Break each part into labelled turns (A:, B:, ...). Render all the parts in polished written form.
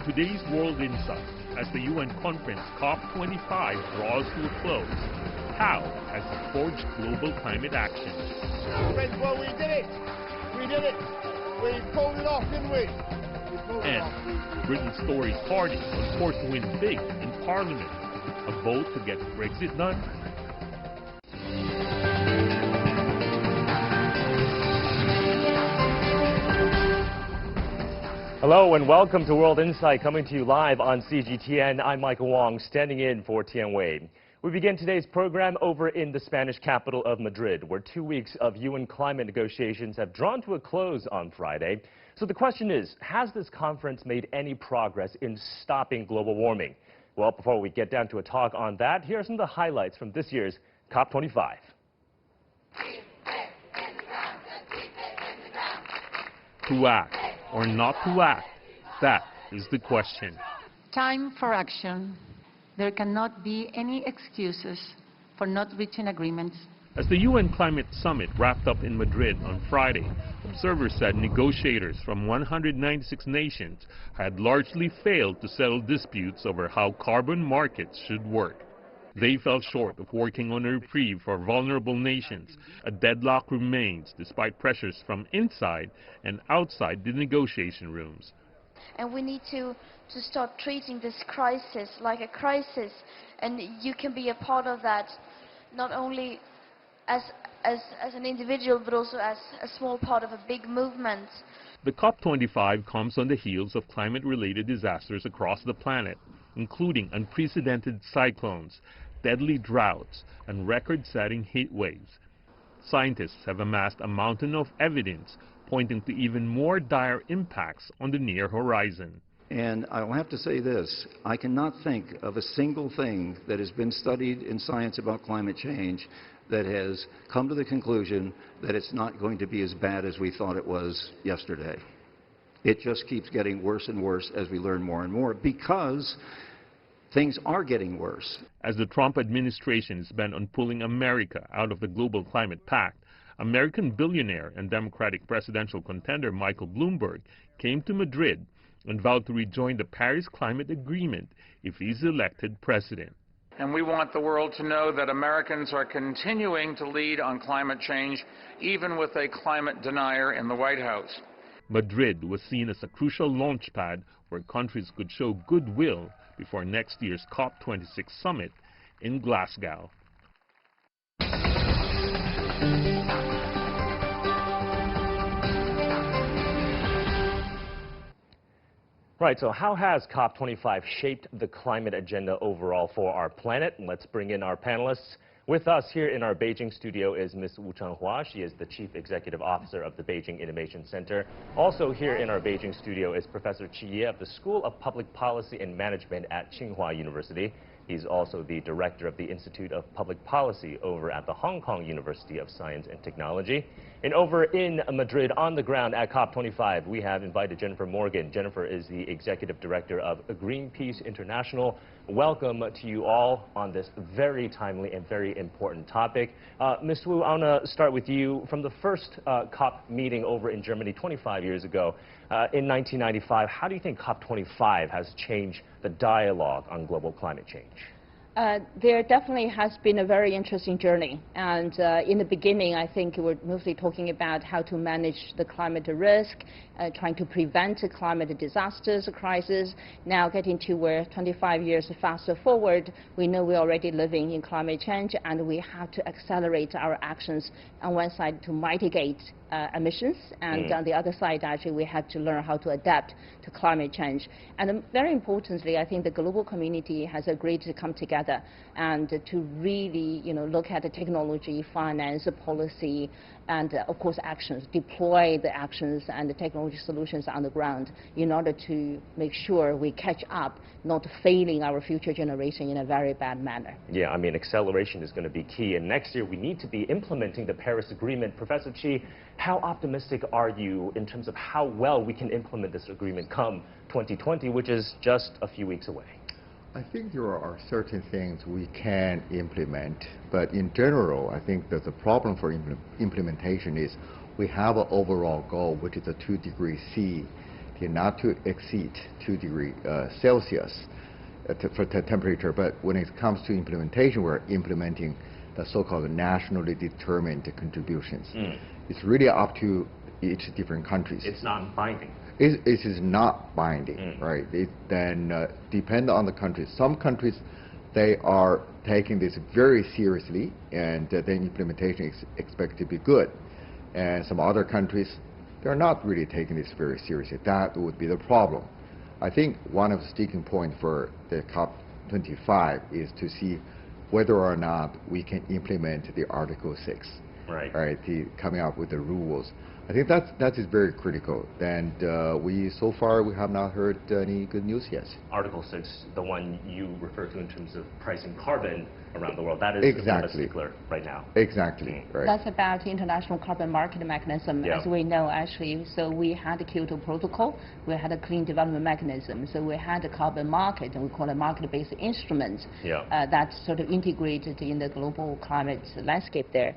A: today's World Insight, as the UN conference COP25 draws to a close, how has it forged global climate action?
B: Well, we did it! We did it! We pulled it off, didn't we?
A: And Britain's Tory party was forced to win big in Parliament, a vote to get Brexit done.
C: Hello and welcome to World Insight, coming to you live on CGTN. I'm Michael Wong, standing in for Tian Wei. We begin today's program over in the Spanish capital of Madrid, where 2 weeks of UN climate negotiations have drawn to a close on Friday. So the question is, has this conference made any progress in stopping global warming? Well, before we get down to a talk on that, here are some of the highlights from this year's COP25.
A: To act or not to act, that is the question.
D: Time for action. There cannot be any excuses for not reaching agreements.
A: As the UN Climate Summit wrapped up in Madrid on Friday, observers said negotiators from 196 nations had largely failed to settle disputes over how carbon markets should work. They fell short of working on a reprieve for vulnerable nations. A deadlock remains despite pressures from inside and outside the negotiation rooms.
E: And we need to start treating this crisis like a crisis, and you can be a part of that, not only as an individual, but also as a small part of a big movement.
A: The COP25 comes on the heels of climate-related disasters across the planet, including unprecedented cyclones, deadly droughts, and record-setting heat waves. Scientists have amassed a mountain of evidence pointing to even more dire impacts on the near horizon.
F: And I'll have to say this, I cannot think of a single thing that has been studied in science about climate change that has come to the conclusion that it's not going to be as bad as we thought it was yesterday. It just keeps getting worse and worse as we learn more and more, because things are getting worse.
A: As the Trump administration is bent on pulling America out of the Global Climate Pact, American billionaire and Democratic presidential contender Michael Bloomberg came to Madrid and vowed to rejoin the Paris Climate Agreement if he's elected president.
G: And we want the world to know that Americans are continuing to lead on climate change, even with a climate denier in the White House.
A: Madrid was seen as a crucial launchpad where countries could show goodwill before next year's COP26 summit in Glasgow.
C: Right, so how has COP25 shaped the climate agenda overall for our planet? Let's bring in our panelists. With us here in our Beijing studio is Ms. Wu Changhua. She is the Chief Executive Officer of the Beijing Innovation Center. Also here in our Beijing studio is Professor Qi Ye of the School of Public Policy and Management at Tsinghua University. He's also the Director of the Institute of Public Policy over at the Hong Kong University of Science and Technology. And over in Madrid, on the ground at COP25, we have invited Jennifer Morgan. Jennifer is the Executive Director of Greenpeace International. Welcome to you all on this very timely and very important topic. Ms. Wu, I want to start with you. From the first COP meeting over in Germany 25 years ago, in 1995, how do you think COP25 has changed the dialogue on global climate change?
H: There definitely has been a very interesting journey, and in the beginning I think we're mostly talking about how to manage the climate risk, trying to prevent climate disasters, crises. Now getting to where 25 years faster forward, we know we're already living in climate change, and we have to accelerate our actions on one side to mitigate emissions, and on the other side actually we have to learn how to adapt to climate change. And very importantly, I think the global community has agreed to come together and to really, look at the technology, finance, policy, and of course actions, deploy the actions and the technology solutions on the ground in order to make sure we catch up, not failing our future generation in a very bad manner.
C: Yeah, I mean, acceleration is going to be key, and next year we need to be implementing the Paris Agreement. Professor Qi, how optimistic are you in terms of how well we can implement this agreement come 2020, which is just a few weeks away?
I: I think there are certain things we can implement, but in general, I think that the problem for implementation is we have an overall goal, which is a 2 degrees C, not to exceed 2 degrees Celsius for the temperature. But when it comes to implementation, we're implementing the so-called nationally determined contributions. It's really up to each different countries.
C: It's not binding.
I: It is not binding, right? It then depends on the countries. Some countries, they are taking this very seriously, and the implementation is expected to be good. And some other countries, they're not really taking this very seriously. That would be the problem. I think one of the sticking points for the COP25 is to see whether or not we can implement the Article 6, right? Coming up with the rules. I think that is very critical. And so far we have not heard any good news yet.
C: Article 6, the one you refer to in terms of pricing carbon around the world, that is
I: exactly
C: the stickler right now.
I: Exactly, right.
H: That's about the international carbon market mechanism, as we know, actually. So we had the Kyoto Protocol, we had a clean development mechanism, so we had a carbon market, and we call it market-based instruments that's sort of integrated in the global climate landscape there.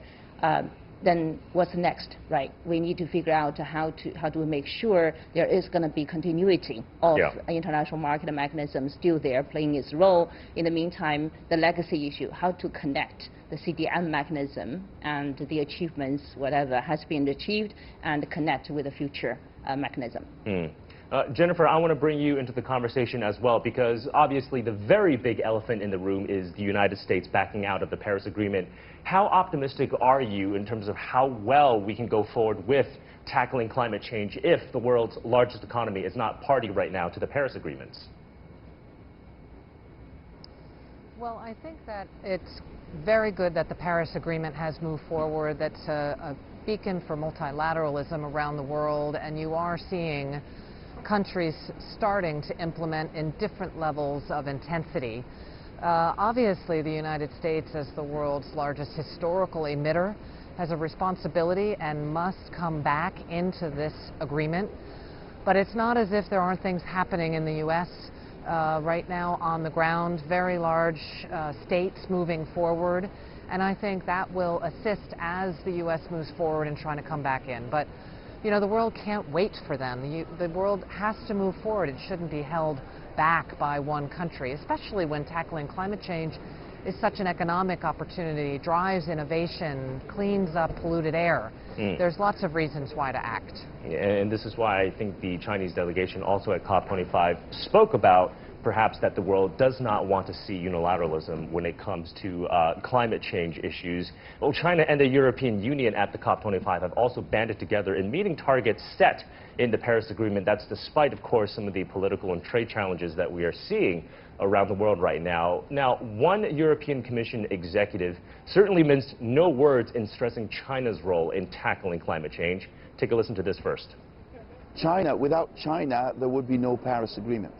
H: Then what's next, right? We need to figure out how do we make sure there is going to be continuity of international market mechanism still there playing its role. In the meantime, the legacy issue, how to connect the CDM mechanism and the achievements, whatever has been achieved, and connect with the future mechanism.
C: Jennifer, I want to bring you into the conversation as well, because obviously the very big elephant in the room is the United States backing out of the Paris Agreement. How optimistic are you in terms of how well we can go forward with tackling climate change if the world's largest economy is not party right now to the Paris agreements?
J: Well, I think that it's very good that the Paris Agreement has moved forward. That's a beacon for multilateralism around the world, and you are seeing countries starting to implement in different levels of intensity. Obviously, the United States, as the world's largest historical emitter, has a responsibility and must come back into this agreement. But it's not as if there aren't things happening in the U.S. Right now on the ground, very large states moving forward. And I think that will assist as the U.S. moves forward in trying to come back in. But you know, the world can't wait for them. The world has to move forward. It shouldn't be held back by one country, especially when tackling climate change is such an economic opportunity, drives innovation, cleans up polluted air. There's lots of reasons why to act.
C: And this is why I think the Chinese delegation also at COP25 spoke about perhaps that the world does not want to see unilateralism when it comes to climate change issues. Well, China and the European Union at the COP25 have also banded together in meeting targets set in the Paris Agreement. That's despite, of course, some of the political and trade challenges that we are seeing around the world right now. Now, one European Commission executive certainly minced no words in stressing China's role in tackling climate change. Take a listen to this first.
K: Without China, there would be no Paris Agreement.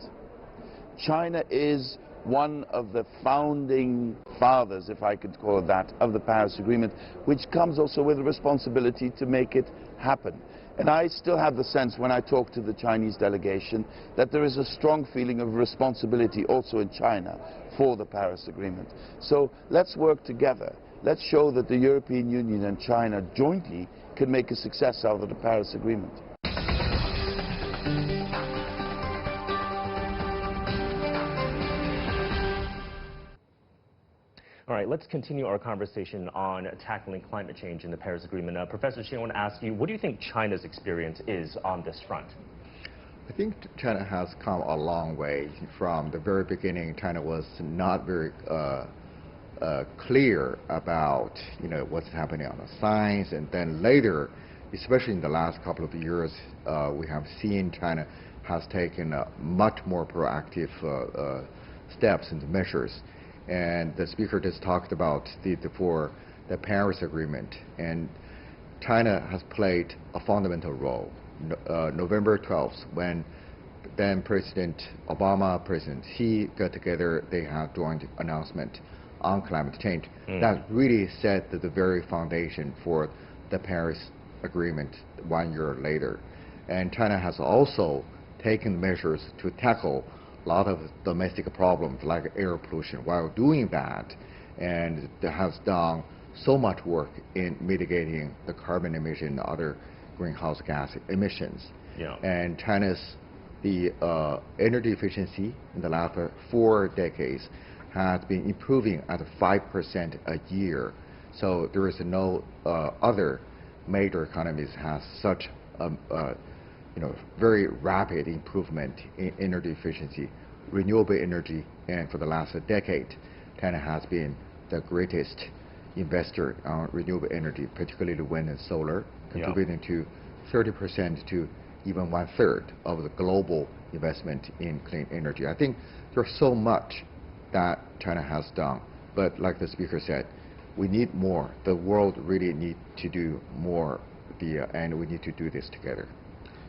K: China is one of the founding fathers, if I could call it that, of the Paris Agreement, which comes also with a responsibility to make it happen. And I still have the sense, when I talk to the Chinese delegation, that there is a strong feeling of responsibility also in China for the Paris Agreement. So let's work together. Let's show that the European Union and China jointly can make a success out of the Paris Agreement.
C: All right, let's continue our conversation on tackling climate change in the Paris Agreement. Professor Xi, I want to ask you, what do you think China's experience is on this front?
I: I think China has come a long way. From the very beginning, China was not very clear about, what's happening on the science, and then later, especially in the last couple of years, we have seen China has taken much more proactive steps and measures. And the speaker just talked about the Paris Agreement, and China has played a fundamental role. November 12th, when then President Obama, President Xi got together, they had joint announcement on climate change. That really set the very foundation for the Paris Agreement 1 year later. And China has also taken measures to tackle a lot of domestic problems like air pollution while doing that, and it has done so much work in mitigating the carbon emission and other greenhouse gas emissions. And China's the energy efficiency in the last 4 decades has been improving at 5% a year. So there is no other major economies has such very rapid improvement in energy efficiency, renewable energy, and for the last decade, China has been the greatest investor on renewable energy, particularly wind and solar, contributing to 30% to even 1/3 of the global investment in clean energy. I think there's so much that China has done, but like the speaker said, we need more. The world really needs to do more, and we need to do this together.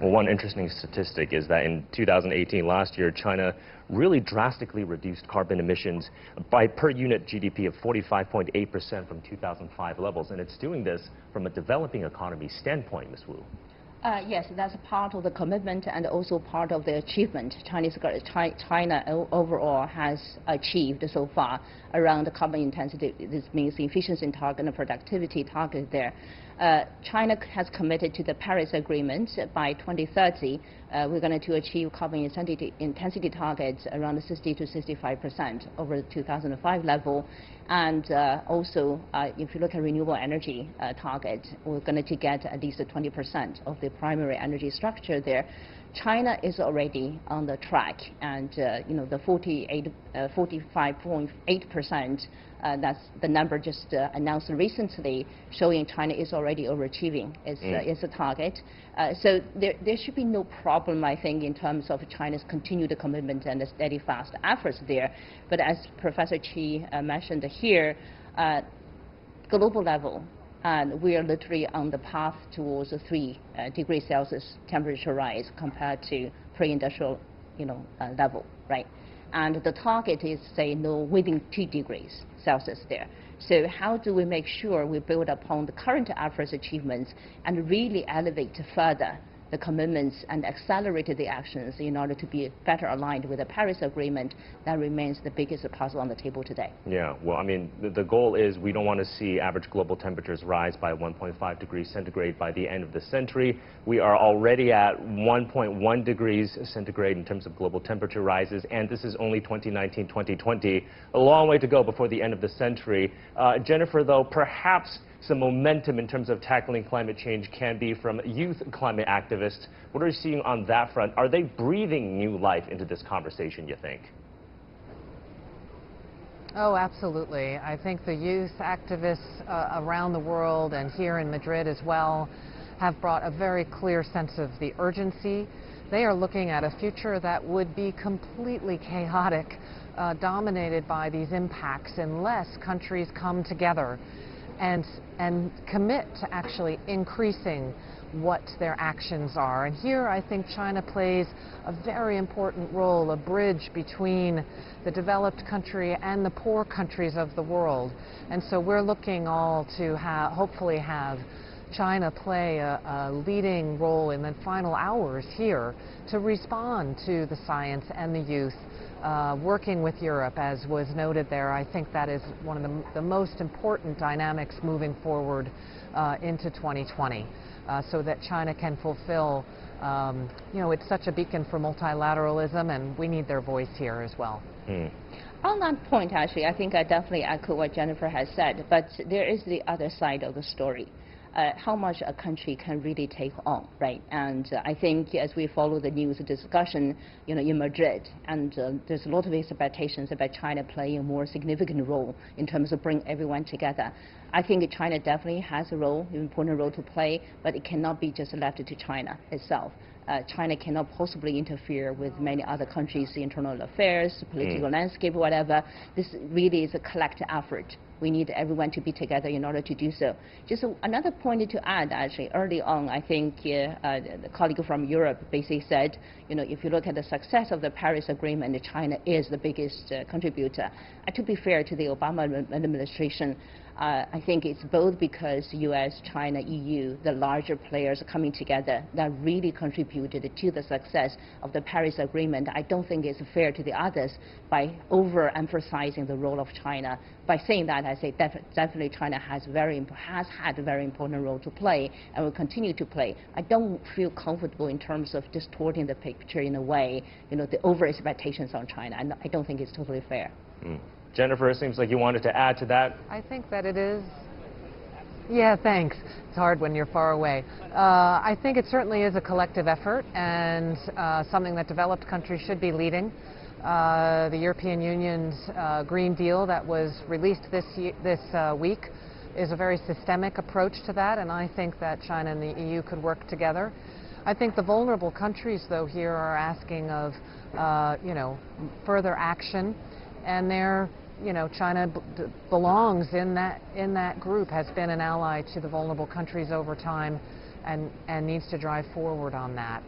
C: Well, one interesting statistic is that in 2018, last year, China really drastically reduced carbon emissions by per unit GDP of 45.8% from 2005 levels, and it's doing this from a developing economy standpoint, Ms. Wu.
H: Yes, that's part of the commitment and also part of the achievement China overall has achieved so far around the carbon intensity. This means the efficiency target and productivity target there. China has committed to the Paris Agreement. By 2030, we're going to achieve carbon intensity targets around 60 to 65% over the 2005 level. And also, if you look at renewable energy target, we're going to get at least 20% of the primary energy structure there. China is already on the track, and the 45.8%, that's the number just announced recently, showing China is already overachieving its target. So there should be no problem, I think, in terms of China's continued commitment and the steady, fast efforts there. But as Professor Chi mentioned here, global level, and we are literally on the path towards a 3 degrees Celsius temperature rise compared to pre-industrial, level, right? And the target is, say, within 2 degrees Celsius there. So how do we make sure we build upon the current efforts, achievements, and really elevate further the commitments and accelerate the actions in order to be better aligned with the Paris Agreement? That remains the biggest puzzle on the table today.
C: Yeah, well, I mean, the goal is we don't want to see average global temperatures rise by 1.5 degrees centigrade by the end of the century. We are already at 1.1 degrees centigrade in terms of global temperature rises, and this is only 2019, 2020. A long way to go before the end of the century. Jennifer, though, perhaps some momentum in terms of tackling climate change can be from youth climate activists. What are you seeing on that front? Are they breathing new life into this conversation, you think?
J: Oh, absolutely. I think the youth activists around the world and here in Madrid as well have brought a very clear sense of the urgency. They are looking at a future that would be completely chaotic, dominated by these impacts unless countries come together and commit to actually increasing what their actions are. And here I think China plays a very important role, a bridge between the developed country and the poor countries of the world. And so we're looking all to hopefully have China play a leading role in the final hours here to respond to the science and the youth. Working with Europe, as was noted there, I think that is one of the most important dynamics moving forward into 2020, so that China can fulfill, it's such a beacon for multilateralism, and we need their voice here as well.
H: On that point, actually, I think I definitely echo what Jennifer has said, but there is the other side of the story. How much a country can really take on, right? And I think as we follow the news discussion, in Madrid, and there's a lot of expectations about China playing a more significant role in terms of bringing everyone together. I think China definitely has an important role to play, but it cannot be just left to China itself. China cannot possibly interfere with many other countries' internal affairs, political landscape, whatever. This really is a collective effort. We need everyone to be together in order to do so. Just another point to add, actually, early on, I think the colleague from Europe basically said, if you look at the success of the Paris Agreement, China is the biggest contributor. To be fair to the Obama administration, I think it's both because U.S., China, EU, the larger players coming together that really contributed to the success of the Paris Agreement. I don't think it's fair to the others by overemphasizing the role of China. By saying that, I say definitely China has had a very important role to play and will continue to play. I don't feel comfortable in terms of distorting the picture in a way, the over expectations on China. I don't think it's totally fair.
C: Jennifer, it seems like you wanted to add to that.
J: I think that it is. Yeah, thanks. It's hard when you're far away. I think it certainly is a collective effort and something that developed countries should be leading. The European Union's Green Deal that was released this week is a very systemic approach to that, and I think that China and the EU could work together. I think the vulnerable countries, though, here are asking of, further action, and China belongs in that group, has been an ally to the vulnerable countries over time, and needs to drive forward on that.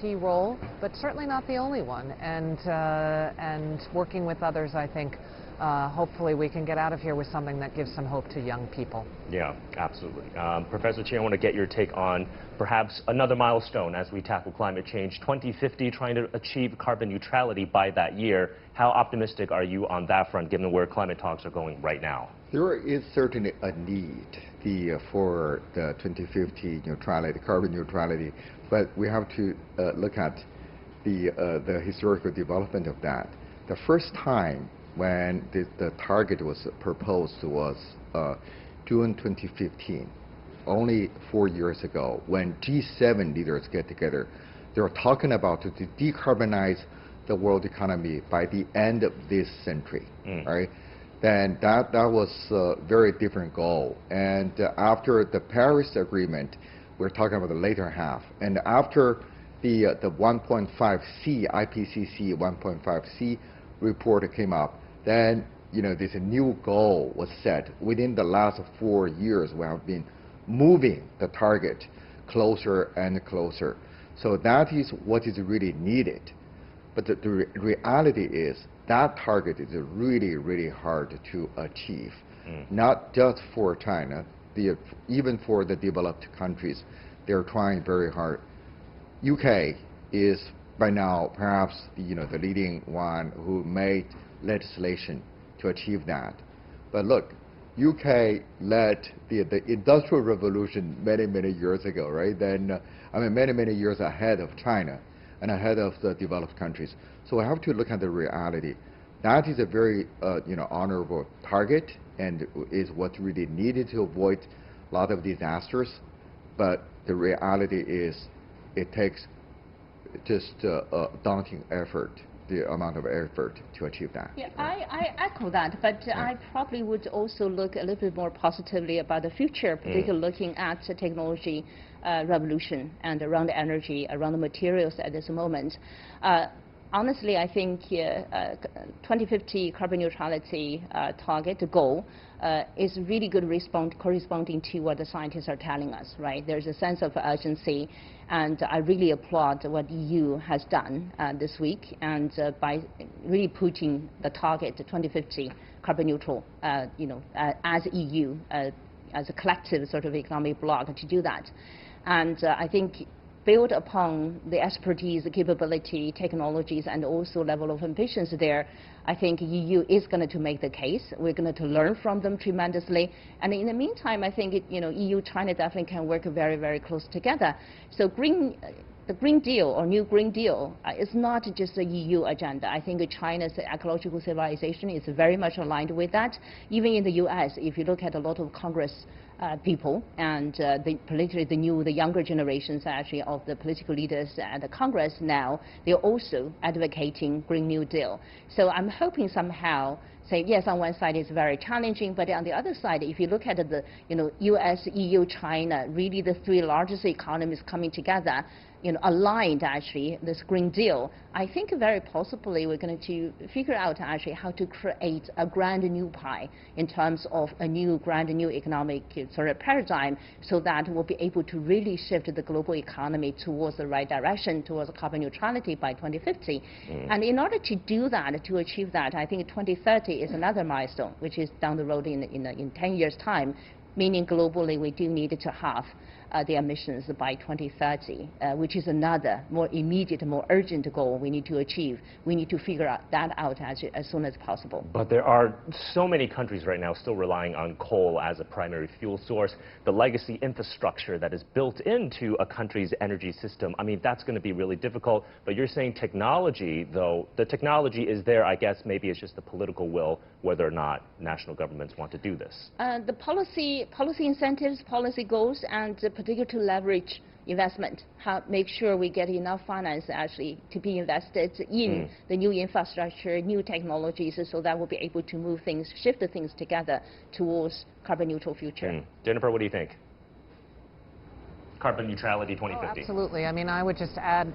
J: Key role, but certainly not the only one. And working with others, I think, hopefully we can get out of here with something that gives some hope to young people.
C: Yeah, absolutely. Professor Chi, I want to get your take on perhaps another milestone as we tackle climate change, 2050, trying to achieve carbon neutrality by that year. How optimistic are you on that front, given where climate talks are going right now?
I: There is certainly a need for the 2050 neutrality, carbon neutrality, but we have to look at the historical development of that. The first time when the target was proposed was June 2015, only 4 years ago, when G7 leaders get together. They were talking about to decarbonize the world economy by the end of this century, right? Then that was a very different goal. And after the Paris Agreement, we're talking about the later half. And after the 1.5C, IPCC 1.5C report came up, then this new goal was set. Within the last 4 years, we have been moving the target closer and closer. So that is what is really needed. But the reality is that target is really, really hard to achieve. Not just for China, even for the developed countries, they're trying very hard. UK is by now perhaps the leading one who made legislation to achieve that. But look, UK led the Industrial Revolution many, many years ago, right? Then, many, many years ahead of China and ahead of the developed countries. So we have to look at the reality. That is a very, honorable target and is what really needed to avoid a lot of disasters. But the reality is it takes just a daunting effort, the amount of effort to achieve that.
H: Yeah, I echo that, but I probably would also look a little bit more positively about the future, particularly looking at the technology revolution and around the energy, around the materials at this moment. Honestly, I think 2050 carbon neutrality target goal is really good corresponding to what the scientists are telling us, right? There's a sense of urgency, and I really applaud what EU has done this week, and by really putting the target to 2050 carbon neutral, as EU, as a collective sort of economic bloc to do that. And I think build upon the expertise, the capability, technologies, and also level of ambitions there, I think EU is going to make the case. We're going to learn from them tremendously. And in the meantime, I think EU, China definitely can work very, very close together. So the Green Deal or New Green Deal is not just a EU agenda. I think China's ecological civilization is very much aligned with that. Even in the US, if you look at a lot of Congress people and particularly the younger generations actually of the political leaders at the Congress now, they're also advocating Green New Deal. So I'm hoping somehow, say, yes, on one side it's very challenging, but on the other side, if you look at the US, EU, China, really the three largest economies coming together, aligned actually this Green Deal, I think very possibly we're going to figure out actually how to create a grand new pie in terms of a grand new economic sort of paradigm, so that we'll be able to really shift the global economy towards the right direction, towards carbon neutrality by 2050. And in order to do that, to achieve that, I think 2030 is another milestone, which is down the road in 10 years' time, meaning globally we do need to halve the emissions by 2030, which is another more immediate, more urgent goal we need to achieve. We need to figure that out as soon as possible.
C: But there are so many countries right now still relying on coal as a primary fuel source. The legacy infrastructure that is built into a country's energy system, I mean, that's going to be really difficult. But you're saying technology, though, the technology is there. I guess maybe it's just the political will whether or not national governments want to do this.
H: The policy incentives, policy goals, and particularly to leverage investment, make sure we get enough finance actually to be invested in the new infrastructure, new technologies, so that we'll be able to move things, shift the things together towards carbon neutral future.
C: Jennifer, what do you think? Carbon neutrality 2050.
J: Absolutely. I mean, I would just add,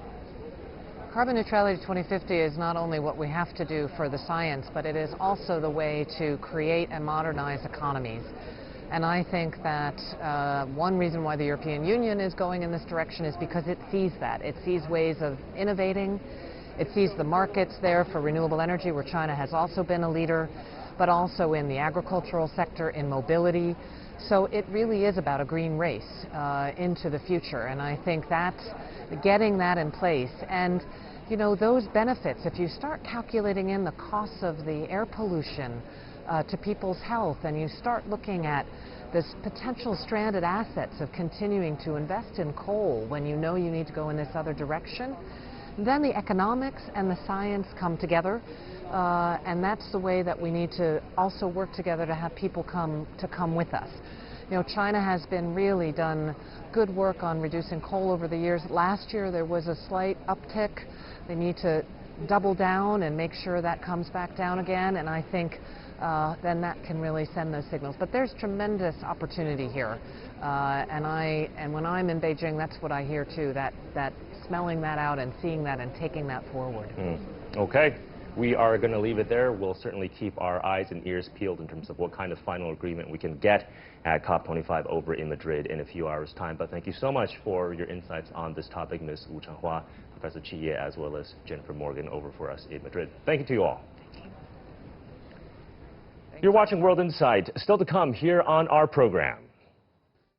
J: carbon neutrality 2050 is not only what we have to do for the science, but it is also the way to create and modernize economies. And I think that one reason why the European Union is going in this direction is because it sees that. It sees ways of innovating. It sees the markets there for renewable energy, where China has also been a leader, but also in the agricultural sector, in mobility. So it really is about a green race into the future. And I think that getting that in place, and those benefits, if you start calculating in the costs of the air pollution to people's health, and you start looking at this potential stranded assets of continuing to invest in coal when you know you need to go in this other direction, then the economics and the science come together, and that's the way that we need to also work together to have people come with us. China has been really done good work on reducing coal over the years. Last year there was a slight uptick. They need to double down and make sure that comes back down again, and I think then that can really send those signals. But there's tremendous opportunity here, and when I'm in Beijing, that's what I hear too, that smelling that out and seeing that and taking that forward.
C: Okay. We are going to leave it there. We'll certainly keep our eyes and ears peeled in terms of what kind of final agreement we can get at COP25 over in Madrid in a few hours' time. But thank you so much for your insights on this topic, Ms. Wu Changhua, Professor Qi Ye, as well as Jennifer Morgan over for us in Madrid. Thank you to you all. You're watching World Insight. Still to come here on our program.